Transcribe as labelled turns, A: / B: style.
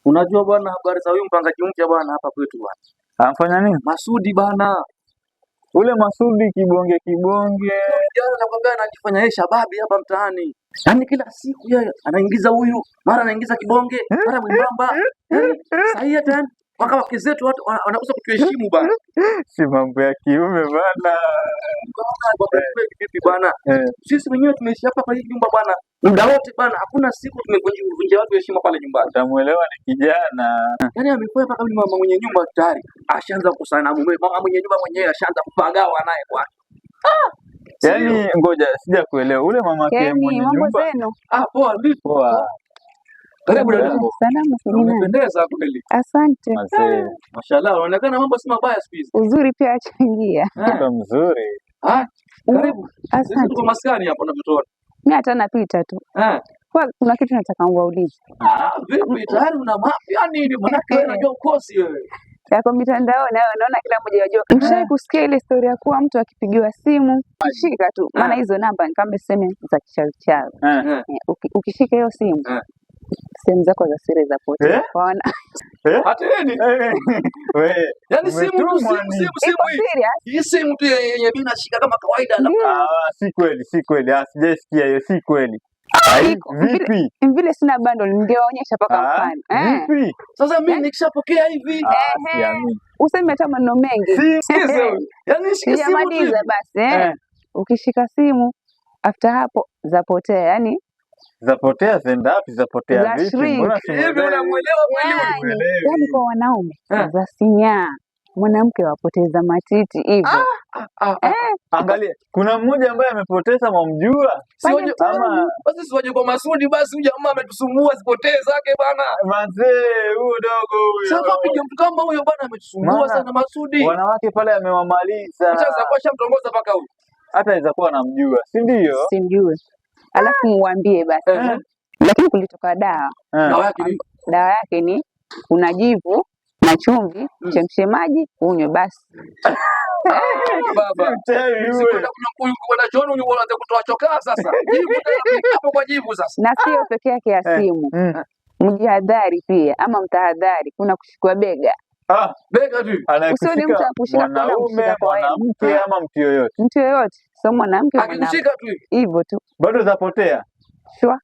A: Unajua bwana habari za huyu mpangaji mpya bwana hapa kwetu bwana.
B: Anafanya nini?
A: Masudi bana.
B: Ule Masudi kibonge.
A: Jana nakwambia anajifanya yeye shababi hapa mtaani. Yaani kila siku yeye anaingiza huyu, mara anaingiza kibonge, mara mwembamba. Sasa hii hata mpaka wake zetu watu wanakosa kutuheshimu bana.
B: Si mambo ya kiume bana.
A: Vipi bana? Sisi wenyewe tumeishi hapa kwa hii nyumba bana. Muda wote bana, hakuna siku tumevunja watu heshima pale nyumbani.
B: Utamuelewa ni kijana.
A: Yaani amekuwa mpaka yule mama mwenye nyumba tayari ashaanza kukusana mume. Mama mwenye nyumba mwenyewe ashaanza kupagawa naye kwake.
B: Yaani ngoja sija kuelewa. Ule mama yake mwenye nyumba.
A: Poa vipi?
B: Poa.
A: Karibu dada.
C: Salama sana.
A: Umependeza kweli.
C: Asante.
A: Mashallah, unaonekana mambo si mabaya siku hizi.
C: Uzuri pia achangia.
B: Ndio mzuri.
A: Karibu.
C: Asante.
A: Tuko maskani hapo unavyotuona.
C: Mimi hata napita tu. Kwa kuna kitu nataka nguaulize.
A: Vipi tayari una mafia nini? Maana wewe unajua ukosi wewe.
C: Yako mitandao naona kila mmoja anajua. Mshawahi kusikia ile story ya kuwa mtu akipigiwa simu, shika tu. Maana hizo namba ni kama sema za kichawi. Ukishika hiyo simu, sehemu zako za siri za potea. Kwaona?
A: Hata yeye wewe. Yaani simu hii simu tu yenye mimi nashika kama kawaida na
B: si kweli. Sijasikia hiyo, si kweli. Vipi?
C: Vile sina bundle ningeonyesha paka mfano.
B: Vipi?
A: Sasa mimi nikishapokea hivi,
C: useme hata maneno mengi.
A: Yaani shika simu tu.
C: Basi ukishika simu after hapo zapotea, yani
B: zapotea zenda wapi? Zapotea vipi? Mbona
A: hivi unamuelewa kweli?
C: Yani kwa wanaume za sinya mwanamke wapoteza matiti hivyo.
B: Angalia, kuna mmoja ambaye amepoteza mamjua.
A: Basi siwaje kwa Masudi basi huyu jamaa ametusumbua sipotee zake bana.
B: Mazee huyo dogo huyo.
A: Sasa piga mtu kama huyo bana ametusumbua sana Masudi.
B: Wanawake pale amewamaliza.
A: Sasa kwa shamtongoza paka huyu.
B: Hata inaweza kuwa anamjua, si ndio?
C: Simjui. Alafu muambie basi. Lakini kulitoka dawa. Dawa yake ni kuna jivu na chumvi, chemshe maji, unywe basi.
A: Baba. Kuna chono unaanza kutoa chokaa sasa. Jivu hapo kwa jivu sasa.
C: Na sio peke yake ya simu. Mjihadhari pia ama mtahadhari kuna kushikwa bega.
A: Bega tu.
C: Usione mtu akushika
B: mwanamke ama mtu yoyote.
C: Mtu yoyote. Sio mwanamke
A: akikushika tu
C: hivyo tu.
B: Bado zapotea.
C: Sure.